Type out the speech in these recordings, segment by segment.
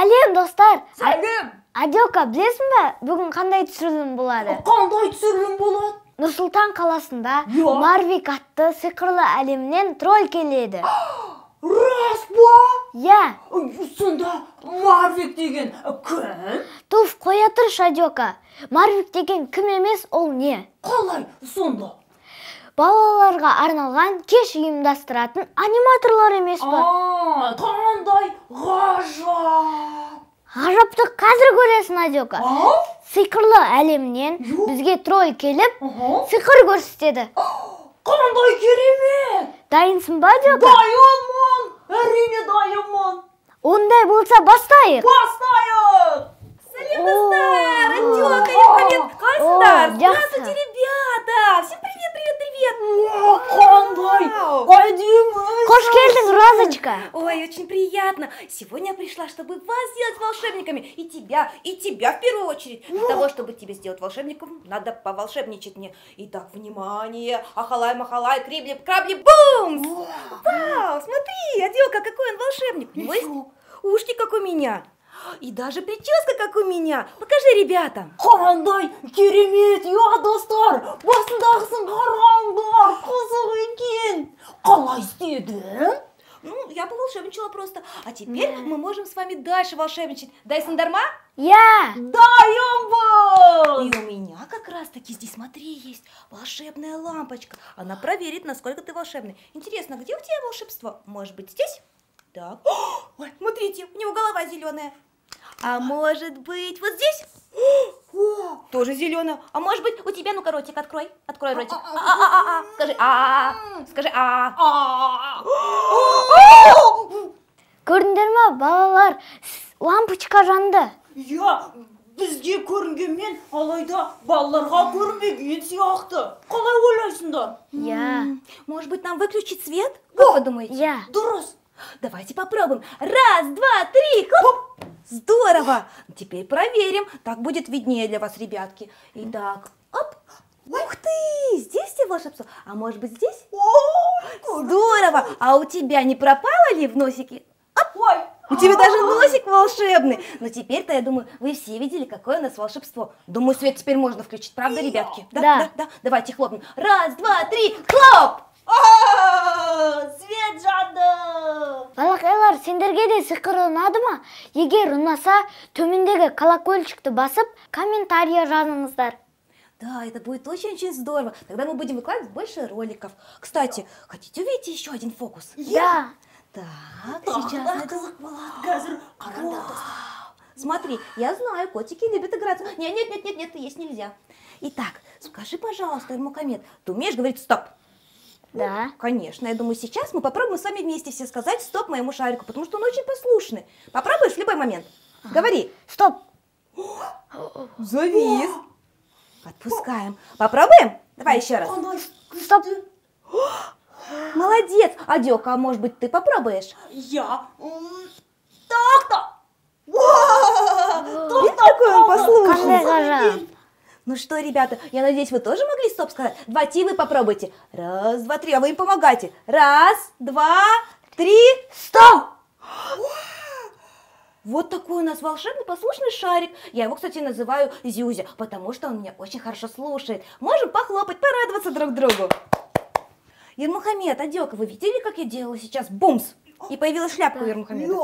Сәлем, достар. Сәлем. Адилка, білесің бе, бүгін қандай түсірілім болады? Қандай түсірілім болады? Нұр-Сұлтан қаласында Марвик атты сиқырлы әлемнен тролль келеді. Рас ба? Я. Сонда Марвик деген кім? Туф, қоя тұршы, Адилка. Марвик деген кім емес, ол не? Қалай сонда? Балаларға арналған кеш ұйымдастыратын аниматорлар емес па? Қандай ғажап! Ғажапты қазір көресің, Адилка. Сиқырлы әлемнен бізге тролль келіп, сиқыр көрсетеді. Қандай керемет! Дайынсың ба, Адилка? Дайынмын! Әрине дайынмын! Ондай болса бастайық. Бастайық! Сәлем, достар! Адилка, Ермухамед, қалайсыздар? Здравствуйте, ребята! Всем привет, привет, привет! Қандай әдемі! Қош келдің, Розочка. Ой, очень приятно. Сегодня я пришла, чтобы вас сделать волшебниками. И тебя в первую очередь. Для того, чтобы тебе сделать волшебником, надо поволшебничать мне. Итак, внимание! Ахалай-махалай, крибли-крабли-бумс! Вау, смотри, Адилка, какой он волшебник. У него есть ушки, как у меня. И даже прическа, как у меня. Покажи ребятам. Қандай керемет, я, достар! Басындағысын қараңдар, қызық екен! Қалай істедің? Ну, я поволшебничала просто. А теперь мы можем с вами дальше волшебничать. Дайсон Дарма? Я. Дайонбыз! И у меня как раз таки здесь, смотри, есть волшебная лампочка. Она проверит, насколько ты волшебный. Интересно, где у тебя волшебство? Может быть, здесь? Так. Ой, смотрите, у него голова зеленая. А может быть, вот здесь? Тоже зеленая. А может быть, у тебя, ну-ка, ротик открой. Открой ротик. Скажи Скажи Көрдіңдер ма, балалар, лампочка жанды. Я, бізге көрінгенмен, алайда балаларға көрінбеген сияқты. Қалай ойлайсыңдар? Я. Может быть, нам выключить свет? Как вы думаете? Я. Дұрыс. Давайте попробуем. Раз, два, три, хоп! Здорово! Теперь проверим. Так будет виднее для вас, ребятки. Итак, оп! Ух ты! Здесь все волшебство. А может быть, здесь? Здорово! А у тебя не пропало ли в носике? Ой! У тебя даже носик волшебный. Но теперь-то, я думаю, вы все видели, какое у нас волшебство. Думаю, свет теперь можно включить. Правда, ребятки? Да. Давайте хлопнем. Раз, два, три, хлоп! Свет жанды! Балақайлар, сендерге де сиқыр ұнады ма? Егер ұнаса, төмендегі колокольчикті басып, комментария жазыңыздар. Да, это будет очень-очень здорово. Тогда мы будем выкладывать больше роликов. Кстати, хотите увидеть еще один фокус? Да. Так, сейчас Қызық болады, қазір қараңдар. Смотри, я знаю, котики любят играться. Нет, есть нельзя. Итак, скажи, пожалуйста, Ермухамед, ты умеешь говорить «стоп»? Да. Конечно, я думаю, сейчас мы попробуем с вами вместе все сказать «стоп» моему шарику, потому что он очень послушный. Попробуешь в любой момент? Говори. Стоп. Завис. Отпускаем. Попробуем? Давай еще раз. Стоп. Молодец. Адилка, а может быть, ты попробуешь? Я. Так-то. Видишь, какой он послушный? Қандай ғажап. Ну что, ребята, я надеюсь, вы тоже могли стоп сказать? Давайте и вы попробуйте. Раз, два, три, а вы им помогайте. Раз, два, три, стоп! Вот такой у нас волшебный послушный шарик. Я его, кстати, называю Зюзя, потому что он меня очень хорошо слушает. Можем похлопать, порадоваться друг другу. Ермухамед, Адилка, вы видели, как я делала сейчас бумс? И появилась шляпка у Ермухамеда.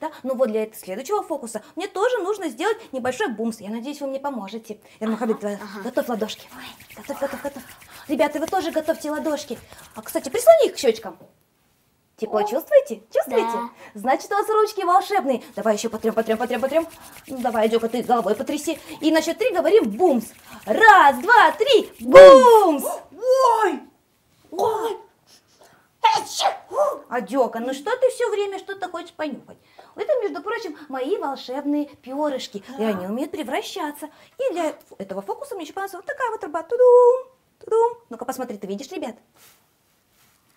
Да? Ну вот для этого следующего фокуса мне тоже нужно сделать небольшой бумс. Я надеюсь, вы мне поможете. Ермухамед, готовь ладошки. Готовь. Ребята, вы тоже готовьте ладошки. А, кстати, прислони их к щечкам. Тепло чувствуете? Чувствуете? Да. Значит, у вас ручки волшебные. Давай еще потрем. Ну, давай, Адилка, ты головой потряси. И на счет 3 говорим бумс. Раз, два, три, бумс! Ой! Адилка, ну что ты все время что-то хочешь понюхать? Это, между прочим, мои волшебные перышки. И они умеют превращаться. И для этого фокуса мне еще понадобится вот такая вот труба. Тудум. Ну-ка, посмотри, ты видишь, ребят?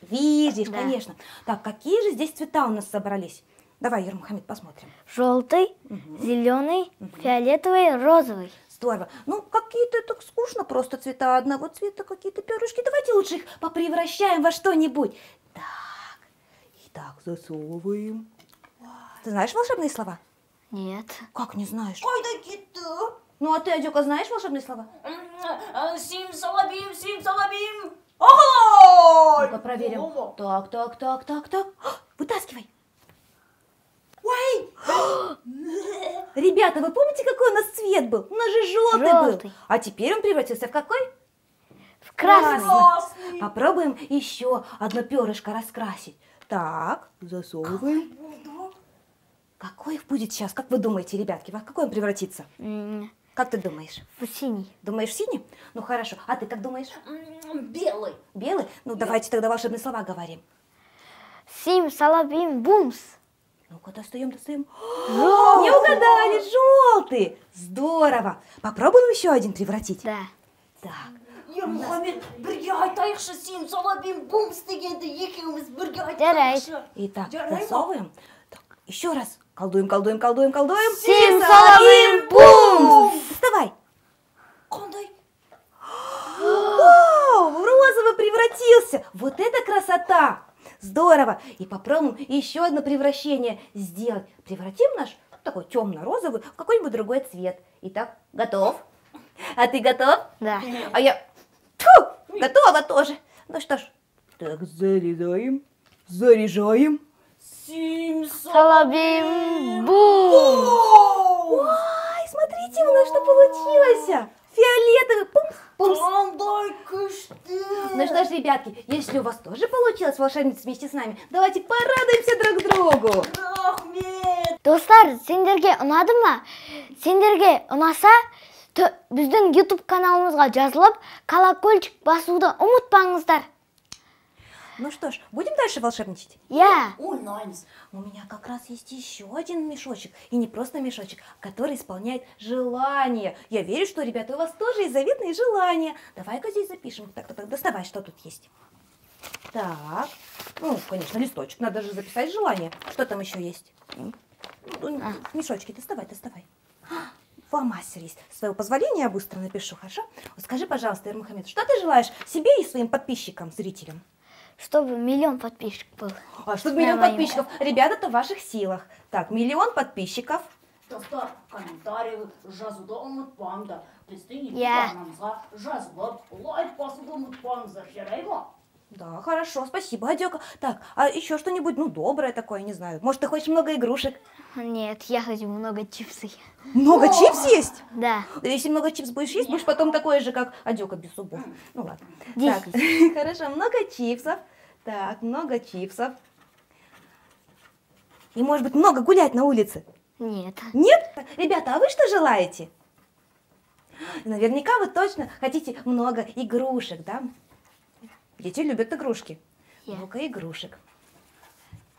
Видишь, Да. конечно. Так, какие же здесь цвета у нас собрались? Давай, Ермухамед, посмотрим. Желтый, зеленый, фиолетовый, розовый. Здорово. Ну, какие-то так скучно просто цвета одного цвета, какие-то перышки. Давайте лучше их попревращаем во что-нибудь. Так, засовываем. Ты знаешь волшебные слова? Нет. Как не знаешь? Қайда кетті? Ну, а ты, Адюка, знаешь волшебные слова? Симсалабим, симсалабим. Ага! Ну-ка проверим. Так. Вытаскивай. Ой! Ребята, вы помните, какой у нас цвет был? У нас же желтый Желтый. был. А теперь он превратился в какой? В красный. Красный. Попробуем еще одно перышко раскрасить. Так, засовываем. Какой будет сейчас? Как вы думаете, ребятки, во какой он превратится? Как ты думаешь? В синий. Думаешь, в синий? Ну хорошо. А ты как думаешь? Белый. Белый? Ну давайте тогда волшебные слова говорим. Симсалабим бумс. Ну-ка, достаем. Не угадали, желтый. Здорово. Попробуем еще один превратить. Да. Так. Ермұхамед, бірге айтайықшы, симсалабим бумс дегенді екеуміз бірге Жарайды. айтайықшы. Итак, Жарайды ма? засовываем. Так, еще раз. Колдуем. Симсалабим бумс. Доставай. Қандай? Вау, в розовый превратился. Вот это красота. Здорово. И попробуем еще одно превращение сделать. Превратим наш такой темно-розовый в какой-нибудь другой цвет. Итак, готов? А ты готов? Да. А я готова тоже. Ну что ж, так, заряжаем. Салабим бумс. Ой, смотрите, у нас что получилось. Фиолетовый. Пумс. Қандай күшті. Ну что ж, ребятки, если у вас тоже получилось волшебница вместе с нами, давайте порадуемся друг другу. Рахмет. Достар, сендерге ұнады ма? Сендерге ұнаса, біздің YouTube каналымызға жазылып, колокольчик басуды ұмытпаңыздар. Ну что ж, будем дальше волшебничать? Я. Ойнаймыз. У меня как раз есть еще один мешочек. И не просто мешочек, который исполняет желания. Я верю, что, ребята, у вас тоже есть заветные желания. Давай-ка здесь запишем. Так, доставай, что тут есть. Так, ну, конечно, листочек. Надо же записать желание. Что там еще есть? Мешочки, доставай. Фломастер есть. С твоего позволения я быстро напишу, хорошо? Вот скажи, пожалуйста, Ермухамед, что ты желаешь себе и своим подписчикам, зрителям? Чтобы 1 000 000 подписчиков было. А чтобы 1 000 000 подписчиков. Ребята, это в ваших силах. Так, 1 000 000 подписчиков. Достар, комментарий жазуды ұмытпаңдар. Біздің Иә. каналымызға жазылып, лайк басуды ұмытпаңыздар, жарай ма? Да, хорошо, спасибо, Адёка. Так, а еще что-нибудь, ну, доброе такое, не знаю. Может, ты хочешь много игрушек? Нет, я хочу много чипсов. Много чипс есть? Да. Если много чипс будешь есть, будешь потом такой же, как Адёка без зубов. Ну ладно. 10. Так, хорошо, много чипсов. Так, много чипсов. И, может быть, много гулять на улице? Нет. Нет? Так, ребята, а вы что желаете? Наверняка вы точно хотите много игрушек, да? Дети любят игрушки. Я. Много игрушек.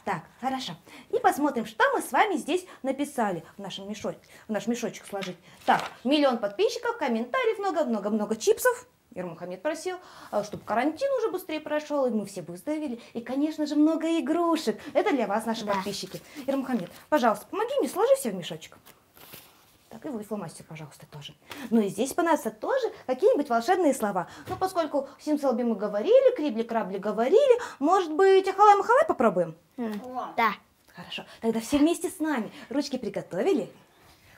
Так, хорошо. И посмотрим, что мы с вами здесь написали в наш мешочек сложить. Так, 1 000 000 подписчиков, комментариев много чипсов. Ермухамед просил, чтобы карантин уже быстрее прошел, и мы все выздоровели. И, конечно же, много игрушек. Это для вас, наши подписчики. Ермухамед, пожалуйста, помоги мне, сложи все в мешочек. Так, и вы, фломастер, пожалуйста, тоже. Ну и здесь понадобятся тоже какие-нибудь волшебные слова. Ну, поскольку симсалабим мы говорили, крибли-крабли говорили, может быть, ахалай-махалай попробуем? Да. Хорошо, тогда все вместе с нами. Ручки приготовили?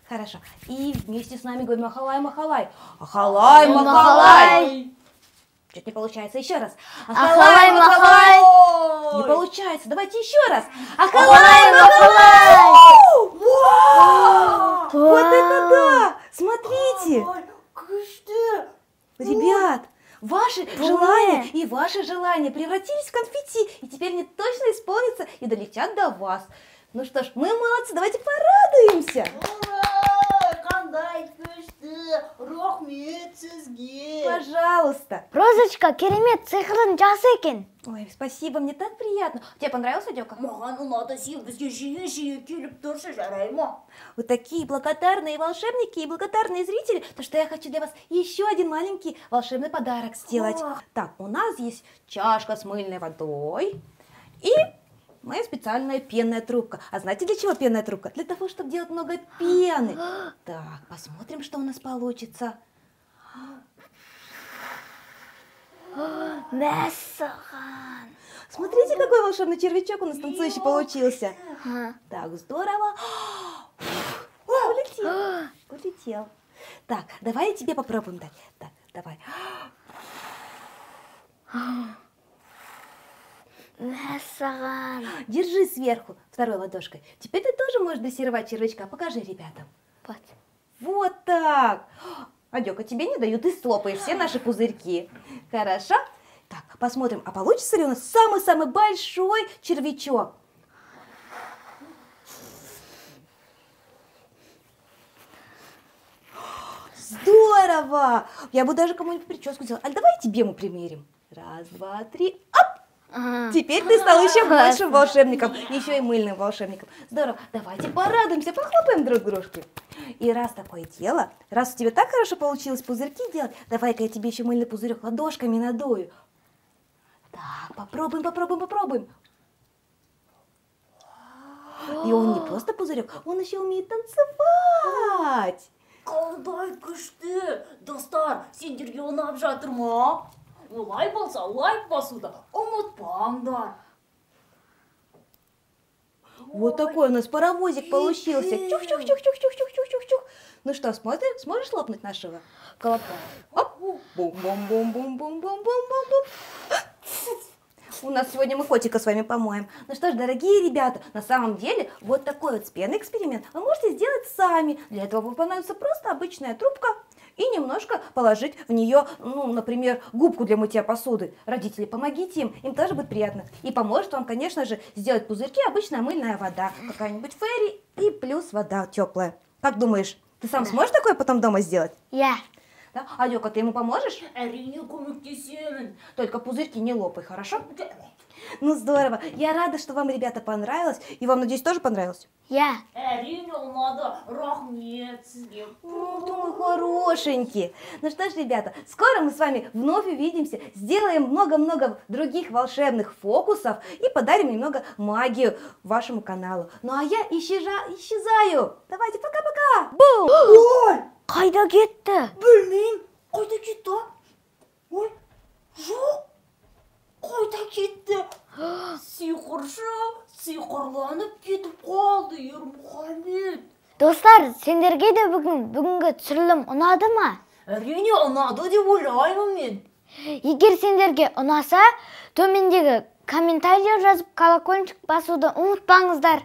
Хорошо. И вместе с нами говорим ахалай-махалай. Ахалай-махалай. Чуть не получается. Еще раз. Ахалай-махалай. Не получается. Давайте еще раз. Ахалай-махалай. Вот это да! Смотрите! Ой, күшті. Ребят, ваши желания и ваши желания превратились в конфетти, и теперь они точно исполнятся и долетят до вас. Ну что ж, мы молодцы, давайте порадуемся. Ура! Қандай күшті. Рахмет сізге. Пожалуйста. Розочка, керемет, сиқырын жақсы екен. Ой, спасибо, мне так приятно. Тебе понравился, Адёка? Маған ұнады, сен бізге жиі келіп тұршы, жарай ма? Вы такие благодарные волшебники и благодарные зрители, то что я хочу для вас еще один маленький волшебный подарок сделать. Так, у нас есть чашка с мыльной водой и моя специальная пенная трубка. А знаете, для чего пенная трубка? Для того, чтобы делать много пены. Так, посмотрим, что у нас получится. Мәссаған. Смотрите, какой волшебный червячок у нас танцующий получился. Так, здорово. Улетел. Так, давай я тебе попробуем дать. Так, давай. Мәссаған. Держи сверху второй ладошкой. Теперь ты тоже можешь дрессировать червячка. Покажи ребятам. Вот. Вот так. Адёка, тебе не дают, ты слопаешь все наши пузырьки. Хорошо? Так, посмотрим, а получится ли у нас самый-самый большой червячок? Здорово! Я бы даже кому-нибудь прическу сделала. А давай тебе мы примерим. Раз, два, три. Оп! Теперь ты стал еще большим волшебником, еще и мыльным волшебником. Здорово. Давайте порадуемся, похлопаем друг дружке. И раз такое дело, раз у тебя так хорошо получилось пузырьки делать, давай-ка я тебе еще мыльный пузырек ладошками надую. Так, попробуем. И он не просто пузырек, он еще умеет танцевать. Қандай күшті! Достар, сендерге ұнап жатыр ма? Олай болса, лайк басуды ұмытпаңдар. Вот такой у нас паровозик получился. Чух-чух-чух-чух-чух-чух-чух-чух. Ну что, сможешь лопнуть нашего колобка? Оп! Бум-бум-бум-бум-бум-бум-бум-бум-бум. У нас сегодня мы котика с вами помоем. Ну что ж, дорогие ребята, на самом деле вот такой вот с пеной эксперимент вы можете сделать сами. Для этого вам понадобится просто обычная трубка и немножко положить в нее, ну, например, губку для мытья посуды. Родители, помогите им тоже будет приятно. И поможет вам, конечно же, сделать пузырьки обычная мыльная вода, какая-нибудь фейри и плюс вода теплая. Как думаешь, ты сам сможешь такое потом дома сделать? Я. Да? Адёка, ты ему поможешь? Әрине көмектесемін. Только пузырьки не лопай, хорошо? Ну здорово. Я рада, что вам, ребята, понравилось. И вам, надеюсь, тоже понравилось? Я. Әрине ұнады. Рахмет сізге. Ты мой хорошенький. Ну что ж, ребята, скоро мы с вами вновь увидимся, сделаем много-много других волшебных фокусов и подарим немного магию вашему каналу. Ну а я исчезаю. Давайте, пока-пока. Бум! Ой, Қайда кетті? білмеймін. Қайда кетті? Ой, жоқ. Қайда кетті? Сиқырланып кетіп қалды, Ермұхамед. Достар, сендерге де бүгінгі түсірілім ұнады ма? Әрине ұнады деп ойлаймын мен. Егер сендерге ұнаса, төмендегі комментарий жазып колокольчик басуды ұмытпаңыздар.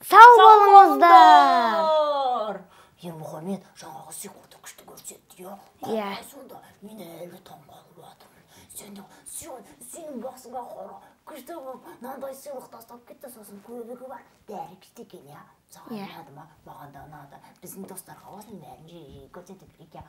Сау болыңыздар. Ермұхамед жаңағы сиқырды күшті көрсетті, иә? Иә. Сонда мен әлі таңғалып жатырмын. Сен басыңа қара, күшті болып, мынандай сыйлық тастап кетті, сосын көйлегі бар. Бәрі күшті екен, иә? Саған ұнады ма? Маған да ұнады. Біздің достарға осының бәрін жиі көрсетіп берейік, иә?